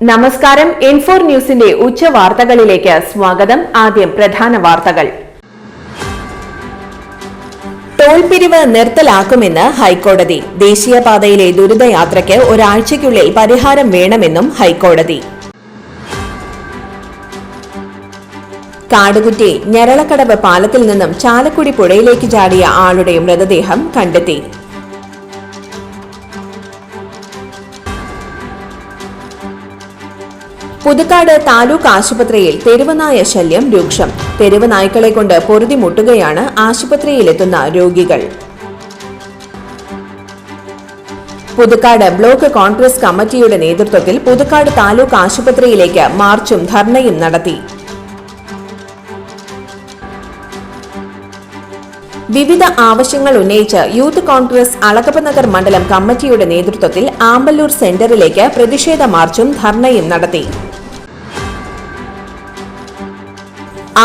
നമസ്കാരം. N4 ന്യൂസിന്റെ ഉച്ചവാർത്തകളിലേക്ക് സ്വാഗതം. ആദ്യം പ്രധാന വാർത്തകൾ. ടോൾ പിരിവ് നിർത്തലാക്കുമെന്ന് ഹൈക്കോടതി. ദേശീയപാതയിലെ ദുരിതയാത്രയ്ക്ക് ഒരാഴ്ചയ്ക്കുള്ളിൽ പരിഹാരം വേണമെന്നും ഹൈക്കോടതി. കാടുകുറ്റി ഞരളക്കടവ് പാലത്തിൽ നിന്നും ചാലക്കുടി പുഴയിലേക്ക് ചാടിയ ആളുടെ മൃതദേഹം കണ്ടെത്തി. പുതുക്കാട് താലൂക്ക് ആശുപത്രിയിൽ തെരുവുനായ ശല്യം രൂക്ഷം. തെരുവ് നായ്ക്കളെ കൊണ്ട് പൊറുതിമുട്ടുകയാണ് ആശുപത്രിയിലെത്തുന്ന രോഗികൾ. പുതുക്കാട് ബ്ലോക്ക് കോൺഗ്രസ് കമ്മിറ്റിയുടെ നേതൃത്വത്തിൽ പുതുക്കാട് താലൂക്ക് ആശുപത്രിയിലേക്ക് മാർച്ചും ധർണയും നടത്തി. വിവിധ ആവശ്യങ്ങൾ ഉന്നയിച്ച് യൂത്ത് കോൺഗ്രസ് അളകപ്പനഗർ മണ്ഡലം കമ്മിറ്റിയുടെ നേതൃത്വത്തിൽ ആമ്പല്ലൂർ സെന്ററിലേക്ക് പ്രതിഷേധ മാർച്ചും ധർണയും നടത്തി.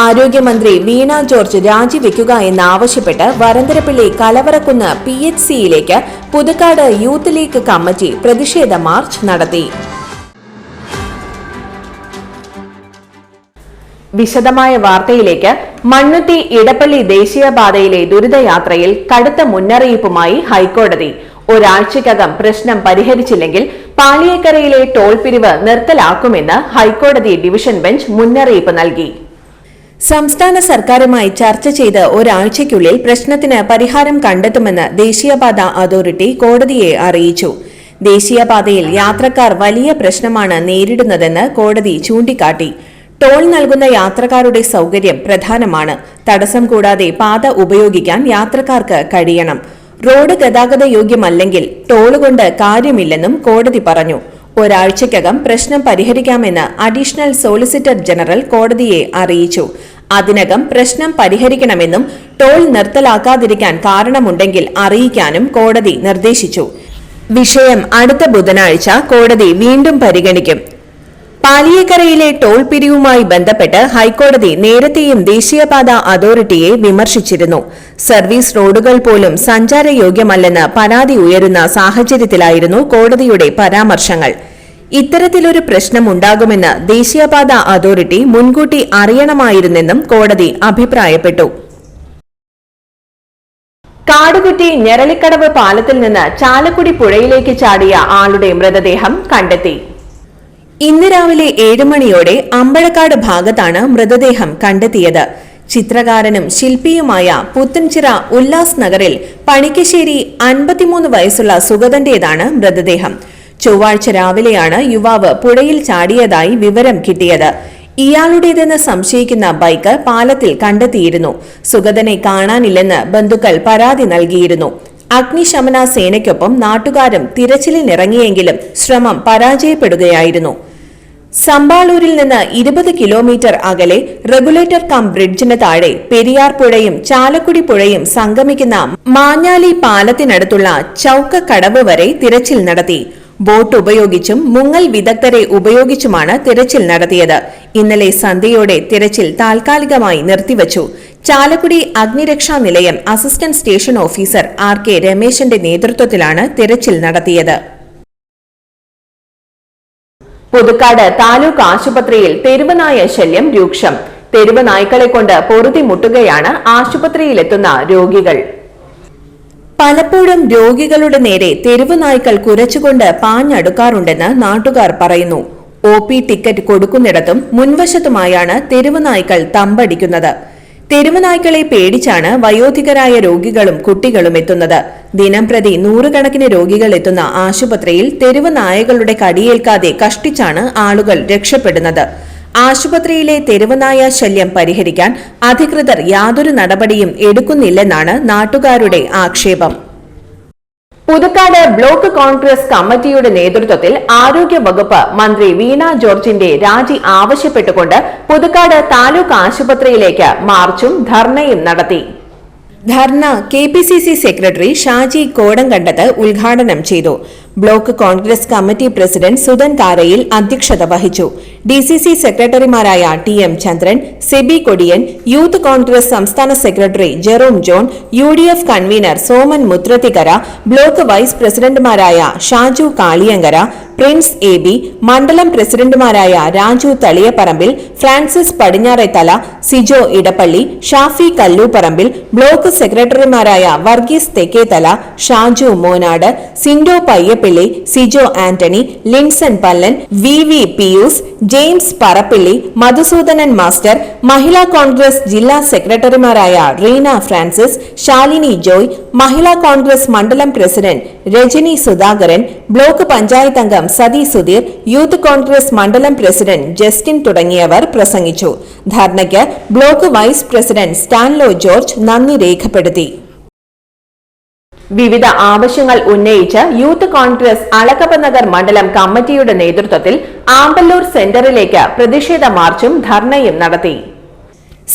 ആരോഗ്യമന്ത്രി വീണ ജോർജ് രാജിവെക്കുക എന്നാവശ്യപ്പെട്ട് വരന്തരപ്പള്ളി കലവറക്കുന്ന് PHCയിലേക്ക് പുതുക്കാട് യൂത്ത് ലീഗ് കമ്മിറ്റി പ്രതിഷേധ മാർച്ച് നടത്തി. വിശദമായ വാർത്തയിലേക്ക്. മണ്ണുത്തി ഇടപ്പള്ളി ദേശീയപാതയിലെ ദുരിതയാത്രയിൽ കടുത്ത മുന്നറിയിപ്പുമായി ഹൈക്കോടതി. ഒരാഴ്ചയ്ക്കകം പ്രശ്നം പരിഹരിച്ചില്ലെങ്കിൽ പാലിയേക്കരയിലെ ടോൾ പിരിവ് നിർത്തലാക്കുമെന്ന് ഹൈക്കോടതി ഡിവിഷൻ ബെഞ്ച് മുന്നറിയിപ്പ് നൽകി. സംസ്ഥാന സർക്കാരുമായി ചർച്ച ചെയ്ത് ഒരാഴ്ചയ്ക്കുള്ളിൽ പ്രശ്നത്തിന് പരിഹാരം കണ്ടെത്തുമെന്ന് ദേശീയപാത അതോറിറ്റി കോടതിയെ അറിയിച്ചു. ദേശീയപാതയിൽ യാത്രക്കാർ വലിയ പ്രശ്നമാണ് നേരിടുന്നതെന്ന് കോടതി ചൂണ്ടിക്കാട്ടി. ടോൾ നൽകുന്ന യാത്രക്കാരുടെ സൗകര്യം പ്രധാനമാണ്. തടസ്സം കൂടാതെ പാത ഉപയോഗിക്കാൻ യാത്രക്കാർക്ക് കഴിയണം. റോഡ് ഗതാഗത യോഗ്യമല്ലെങ്കിൽ ടോള് കൊണ്ട് കാര്യമില്ലെന്നും കോടതി പറഞ്ഞു. ഒരാഴ്ചയ്ക്കകം പ്രശ്നം പരിഹരിക്കാമെന്ന് അഡീഷണൽ സോളിസിറ്റർ ജനറൽ കോടതിയെ അറിയിച്ചു. അതിനകം പ്രശ്നം പരിഹരിക്കണമെന്നും ടോൾ നിർത്തലാക്കാതിരിക്കാൻ കാരണമുണ്ടെങ്കിൽ അറിയിക്കാനും കോടതി നിർദ്ദേശിച്ചു. വിഷയം അടുത്ത ബുധനാഴ്ച കോടതി വീണ്ടും പരിഗണിക്കും. പാലിയേക്കരയിലെ ടോൾ പിരിവുമായി ബന്ധപ്പെട്ട് ഹൈക്കോടതി നേരത്തെയും ദേശീയപാത അതോറിറ്റിയെ വിമർശിച്ചിരുന്നു. സർവീസ് റോഡുകൾ പോലും സഞ്ചാരയോഗ്യമല്ലെന്ന് പരാതി ഉയരുന്ന സാഹചര്യത്തിലായിരുന്നു കോടതിയുടെ പരാമർശങ്ങൾ. ഇത്തരത്തിലൊരു പ്രശ്നമുണ്ടാകുമെന്ന് ദേശീയപാത അതോറിറ്റി മുൻകൂട്ടി അറിയണമായിരുന്നെന്നും കോടതി അഭിപ്രായപ്പെട്ടു. കാടുകുറ്റി ഞെരളിക്കടവ് പാലത്തിൽ നിന്ന് ചാലക്കുടി പുഴയിലേക്ക് ചാടിയ ആളുടെ മൃതദേഹം കണ്ടെത്തി. ഇന്ന് രാവിലെ 7 മണിയോടെ അമ്പഴക്കാട് ഭാഗത്താണ് മൃതദേഹം കണ്ടെത്തിയത്. ചിത്രകാരനും ശില്പിയുമായ പുത്തൻചിറ ഉല്ലാസ് നഗറിൽ പണിക്കശ്ശേരി 53 വയസ്സുള്ള സുഗതന്റേതാണ് മൃതദേഹം. ചൊവ്വാഴ്ച രാവിലെയാണ് യുവാവ് പുഴയിൽ ചാടിയതായി വിവരം കിട്ടിയത്. ഇയാളുടേതെന്ന് സംശയിക്കുന്ന ബൈക്ക് പാലത്തിൽ കണ്ടെത്തിയിരുന്നു. സുഗതനെ കാണാനില്ലെന്ന് ബന്ധുക്കൾ പരാതി നൽകിയിരുന്നു. അഗ്നിശമന സേനയ്ക്കൊപ്പം നാട്ടുകാരും തിരച്ചിലിനിറങ്ങിയെങ്കിലും ശ്രമം പരാജയപ്പെടുകയായിരുന്നു. സമ്പാളൂരിൽ നിന്ന് 20 കിലോമീറ്റർ അകലെ റെഗുലേറ്റർ കം ബ്രിഡ്ജിന് താഴെ പെരിയാർ പുഴയും ചാലക്കുടി പുഴയും സംഗമിക്കുന്ന മാഞ്ഞാലി പാലത്തിനടുത്തുള്ള ചൌക്കക്കടവ് വരെ തിരച്ചിൽ നടത്തി. ബോട്ട് ഉപയോഗിച്ചും മുങ്ങൽ വിദഗ്ധരെ ഉപയോഗിച്ചുമാണ് തിരച്ചിൽ നടത്തിയത്. ഇന്നലെ സന്ധ്യയോടെ തിരച്ചിൽ താൽക്കാലികമായി നിർത്തിവച്ചു. ചാലക്കുടി അഗ്നിരക്ഷാ നിലയം അസിസ്റ്റന്റ് സ്റ്റേഷൻ ഓഫീസർ RK രമേശന്റെ നേതൃത്വത്തിലാണ് തിരച്ചിൽ നടത്തിയത്. പുതുക്കാട് താലൂക്ക് ആശുപത്രിയിൽ തെരുവുനായ ശല്യം രൂക്ഷം. തെരുവ് നായ്ക്കളെ കൊണ്ട് പൊറുതിമുട്ടുകയാണ് ആശുപത്രിയിലെത്തുന്ന രോഗികൾ. പലപ്പോഴും രോഗികളുടെ നേരെ തെരുവ് നായ്ക്കൾ കുരച്ചുകൊണ്ട് പാഞ്ഞടുക്കാറുണ്ടെന്ന് നാട്ടുകാർ പറയുന്നു. OP ടിക്കറ്റ് കൊടുക്കുന്നിടത്തും മുൻവശത്തുമായാണ് തെരുവ് നായ്ക്കൾ തമ്പടിക്കുന്നത്. തെരുവ് നായ്ക്കളെ പേടിച്ചാണ് വയോധികരായ രോഗികളും കുട്ടികളും എത്തുന്നത്. ദിനംപ്രതി 100 കണക്കിന് രോഗികൾ എത്തുന്ന ആശുപത്രിയിൽ തെരുവ് നായകളുടെ കടിയേൽക്കാതെ കഷ്ടിച്ചാണ് ആളുകൾ രക്ഷപ്പെടുന്നത്. ആശുപത്രിയിലെ തെരുവുനായ ശല്യം പരിഹരിക്കാൻ അധികൃതർ യാതൊരു നടപടിയും എടുക്കുന്നില്ലെന്നാണ് നാട്ടുകാരുടെ ആക്ഷേപം. പുതുക്കാട് ബ്ലോക്ക് കോൺഗ്രസ് കമ്മിറ്റിയുടെ നേതൃത്വത്തിൽ ആരോഗ്യ വകുപ്പ് മന്ത്രി വീണ ജോർജിന്റെ രാജി ആവശ്യപ്പെട്ടുകൊണ്ട് പുതുക്കാട് താലൂക്ക് ആശുപത്രിയിലേക്ക് മാർച്ചും ധർണയും നടത്തി. ധർണ KPCC സെക്രട്ടറി ഷാജി കോടംകണ്ടത്ത് ഉദ്ഘാടനം ചെയ്തു. Block congress committee president Sudhan Karayil അധ്യക്ഷത വഹിച്ചു. ഡിസിസി സെക്രട്ടറിമാരായ TM. Chandran, Sebi Kodiyan, youth congress സംസ്ഥാന secretary Jerome John, UDF convener Soman Muthrathikkara, block vice പ്രസിഡന്റുമാരായ ഷാജു കാളിയങ്കര, പ്രിൻസ് എ.ബി, മണ്ഡലം പ്രസിഡന്റുമാരായ രാജു തളിയപ്പറമ്പിൽ, ഫ്രാൻസിസ് പടിഞ്ഞാറേത്തല, സിജോ ഇടപ്പള്ളി, ഷാഫി കല്ലൂപ്പറമ്പിൽ, ബ്ലോക്ക് സെക്രട്ടറിമാരായ വർഗീസ് തെക്കേത്തല, ഷാജു മോനാട്, സിൻഡോ പയ്യപ്പിള്ളി, സിജോ ആന്റണി, ലിൻസൺ പല്ലൻ, വി പിയൂസ്, ജെയിംസ് പറപ്പിള്ളി, മധുസൂദനൻ മാസ്റ്റർ, മഹിളാ കോൺഗ്രസ് ജില്ലാ സെക്രട്ടറിമാരായ റീന ഫ്രാൻസിസ്, ശാലിനി ജോയ്, മഹിളാ കോൺഗ്രസ് മണ്ഡലം പ്രസിഡന്റ് രജനി സുധാകരൻ, ബ്ലോക്ക് പഞ്ചായത്ത് അംഗം സതി സുധീർ, യൂത്ത് കോൺഗ്രസ് മണ്ഡലം പ്രസിഡന്റ് ജസ്റ്റിൻ തുടങ്ങിയവർ പ്രസംഗിച്ചു. ധർണയ്ക്ക് block vice president Stanlo George നന്ദി രേഖപ്പെടുത്തി. വിവിധ ആവശ്യങ്ങൾ ഉന്നയിച്ച് യൂത്ത് കോൺഗ്രസ് അളകപ്പനഗർ മണ്ഡലം കമ്മിറ്റിയുടെ നേതൃത്വത്തിൽ ആമ്പല്ലൂർ സെന്ററിലേക്ക് പ്രതിഷേധ മാർച്ചും ധർണയും നടത്തി.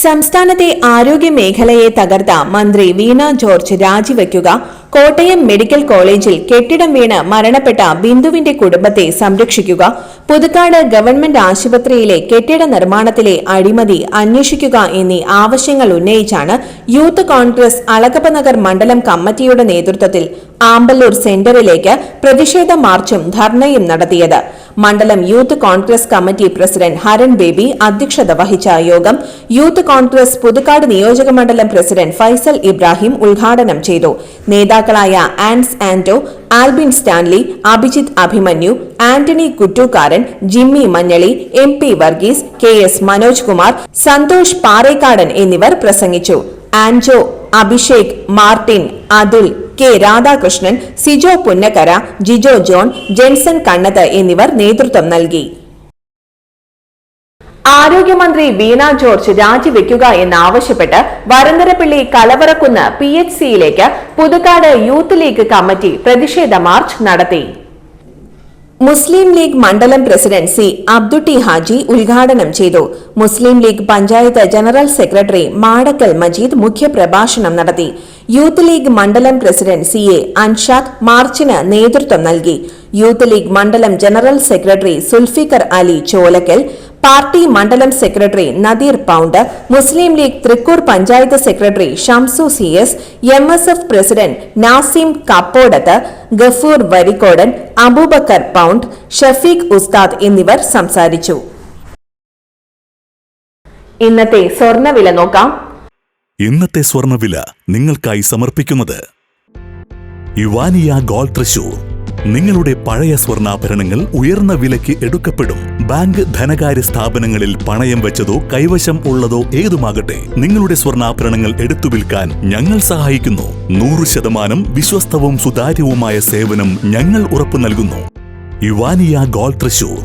സംസ്ഥാനത്തെ ആരോഗ്യ മേഖലയെ തകർത്ത മന്ത്രി വീണ ജോർജ് രാജിവെക്കുക, കോട്ടയം മെഡിക്കൽ കോളേജിൽ കെട്ടിടം വീണ് മരണപ്പെട്ട ബിന്ദുവിന്റെ കുടുംബത്തെ സംരക്ഷിക്കുക, പുതുക്കാട് ഗവൺമെന്റ് ആശുപത്രിയിലെ കെട്ടിട നിർമ്മാണത്തിലെ അഴിമതി അന്വേഷിക്കുക എന്നീ ആവശ്യങ്ങൾ ഉന്നയിച്ചാണ് യൂത്ത് കോൺഗ്രസ് അളകപ്പനഗർ മണ്ഡലം കമ്മിറ്റിയുടെ നേതൃത്വത്തിൽ ആമ്പല്ലൂർ സെന്ററിലേക്ക് പ്രതിഷേധ മാർച്ചും ധർണയും നടത്തിയത്. മണ്ഡലം youth Congress committee president Haran baby അധ്യക്ഷത വഹിച്ച യോഗം യൂത്ത് കോൺഗ്രസ് പുതുക്കാട് നിയോജക മണ്ഡലം പ്രസിഡന്റ് ഫൈസൽ ഇബ്രാഹിം ഉദ്ഘാടനം ചെയ്തു. നേതാക്കളായ ആൻസ് ആന്റോ, ആൽബിൻ സ്റ്റാൻലി, അഭിജിത്ത് അഭിമന്യു, ആന്റണി കുറ്റൂക്കാരൻ, ജിമ്മി മഞ്ഞളി, എം.പി. വർഗീസ്, കെ.എസ്. മനോജ് കുമാർ, സന്തോഷ് പാറേക്കാടൻ എന്നിവർ പ്രസംഗിച്ചു. Anjo, Abhishek, Martin, Athul, K. Radhakrishnan, Sijo Punnakkara, Jijo John, Jenson Kannath എന്നിവർ നേതൃത്വം നൽകി. ആരോഗ്യമന്ത്രി വീണ ജോർജ് രാജിവെക്കുക എന്നാവശ്യപ്പെട്ട് വരന്തരപ്പിള്ളി കലവറക്കുന്ന് PHCയിലേക്ക് പുതുക്കാട് യൂത്ത് ലീഗ് കമ്മിറ്റി പ്രതിഷേധ മാർച്ച് നടത്തി. മുസ്ലിം ലീഗ് മണ്ഡലം പ്രസിഡന്റ് സി അബ്ദുട്ടി ഹാജി ഉദ്ഘാടനം ചെയ്തു. Muslim league panchayat general secretary Madakkal Majeed മുഖ്യപ്രഭാഷണം നടത്തി. യൂത്ത് ലീഗ് മണ്ഡലം പ്രസിഡന്റ് CA അൻഷാദ് മാർച്ചിന് നേതൃത്വം നൽകി. യൂത്ത് ലീഗ് മണ്ഡലം general secretary Sulfikar Ali Cholakkal, party മണ്ഡലം സെക്രട്ടറി നദീർ പൌണ്ട്, Muslim league Thrikkur panchayat secretary Shamsu CS, MSF president Nasim Kappodath, Gafoor Varikkodan, Aboobacker പൌണ്ട്, ഷഫീഖ് ഉസ്താദ് എന്നിവർ സംസാരിച്ചു. ഇന്നത്തെ സ്വർണ്ണവില നോക്കാം. ഇന്നത്തെ സ്വർണ്ണവില നിങ്ങൾക്കായി സമർപ്പിക്കുന്നത് ഇവാനിയ ഗോൾഡ് തൃശൂർ. നിങ്ങളുടെ പഴയ സ്വർണ്ണാഭരണങ്ങൾ ഉയർന്ന വിലയ്ക്ക് എടുക്കപ്പെടും. ബാങ്ക്, ധനകാര്യ സ്ഥാപനങ്ങളിൽ പണയം വെച്ചതോ കൈവശം ഉള്ളതോ ഏതുമാകട്ടെ, നിങ്ങളുടെ സ്വർണ്ണാഭരണങ്ങൾ എടുത്തു വിൽക്കാൻ ഞങ്ങൾ സഹായിക്കുന്നു. 100% വിശ്വസ്തവും സുതാര്യവുമായ സേവനം ഞങ്ങൾ ഉറപ്പു നൽകുന്നു. ഇവാനിയ ഗോൾഡ് തൃശൂർ.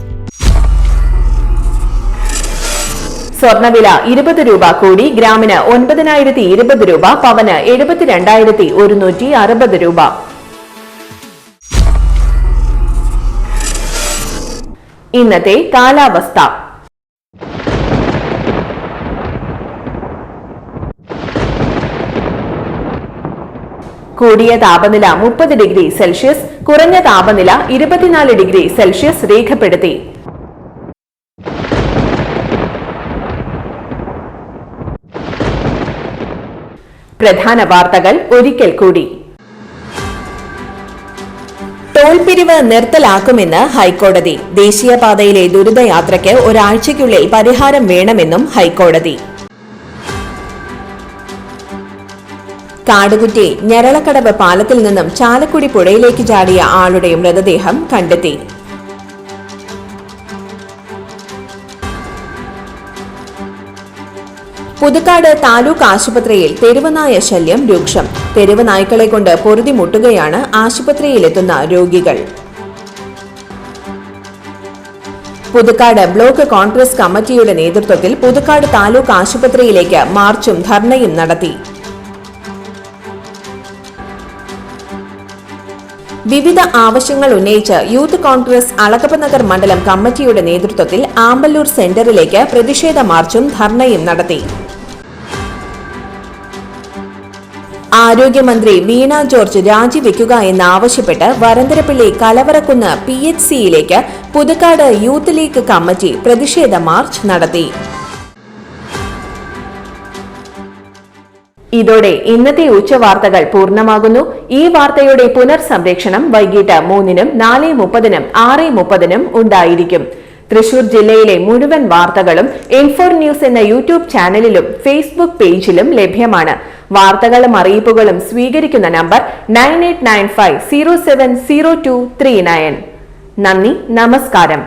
സ്വർണ്ണവില 20 രൂപ കൂടി ഗ്രാമിന് 9,020 രൂപ, പവന് 72,160 രൂപ. ഇന്നത്തെ കാലാവസ്ഥ. കൂടിയ താപനില 30 ഡിഗ്രി സെൽഷ്യസ്, കുറഞ്ഞ താപനില 24 ഡിഗ്രി സെൽഷ്യസ് രേഖപ്പെടുത്തി. പ്രധാന വാർത്തകൾ ഒരിക്കൽ കൂടി. ടോൾ പിരിവ് നിർത്തലാക്കുമെന്ന് ഹൈക്കോടതി. ദേശീയപാതയിലെ ദുരിതയാത്രയ്ക്ക് ഒരാഴ്ചയ്ക്കുള്ളിൽ പരിഹാരം വേണമെന്നും ഹൈക്കോടതി. കാടുകുറ്റി ഞരളക്കടവ് പാലത്തിൽ നിന്നും ചാലക്കുടി പുഴയിലേക്ക് ചാടിയ ആളുടെ മൃതദേഹം കണ്ടെത്തി. പുതുക്കാട് താലൂക്ക് ആശുപത്രിയിൽ തെരുവുനായ ശല്യം രൂക്ഷം. തെരുവ് നായ്ക്കളെ കൊണ്ട് പൊറുതിമുട്ടുകയാണ് ആശുപത്രിയിലെത്തുന്ന രോഗികൾ. പുതുക്കാട് ബ്ലോക്ക് കോൺഗ്രസ് കമ്മിറ്റിയുടെ നേതൃത്വത്തിൽ പുതുക്കാട് താലൂക്ക് ആശുപത്രിയിലേക്ക് മാർച്ചും ധർണയും നടത്തി. വിവിധ ആവശ്യങ്ങൾ ഉന്നയിച്ച് യൂത്ത് കോൺഗ്രസ് അളകപ്പനഗർ മണ്ഡലം കമ്മിറ്റിയുടെ നേതൃത്വത്തിൽ ആമ്പല്ലൂർ സെന്ററിലേക്ക് പ്രതിഷേധ മാർച്ചും ധർണയും നടത്തി. ആരോഗ്യമന്ത്രി വീണ ജോർജ് രാജിവെക്കുക എന്നാവശ്യപ്പെട്ട് വരന്തരപ്പിള്ളി കലവറക്കുന്ന് PHCയിലേക്ക് പുതുക്കാട് യൂത്ത് ലീഗ് കമ്മിറ്റി പ്രതിഷേധ മാർച്ച് നടത്തി. ഇതോടെ ഇന്നത്തെ ഉച്ചവാർത്തകൾ പൂർണ്ണമാകുന്നു. ഈ വാർത്തയുടെ പുനർസംപ്രേഷണം വൈകിട്ട് 3-നും 4:30-നും 6:30-നും ഉണ്ടായിരിക്കും. തൃശൂർ ജില്ലയിലെ മുഴുവൻ വാർത്തകളും ഇൻഫോർ ന്യൂസ് എന്ന യൂട്യൂബ് ചാനലിലും ഫേസ്ബുക്ക് പേജിലും ലഭ്യമാണ്. വാർത്തകളും അറിയിപ്പുകളും സ്വീകരിക്കുന്ന നമ്പർ 9895070239. നന്ദി, നമസ്കാരം.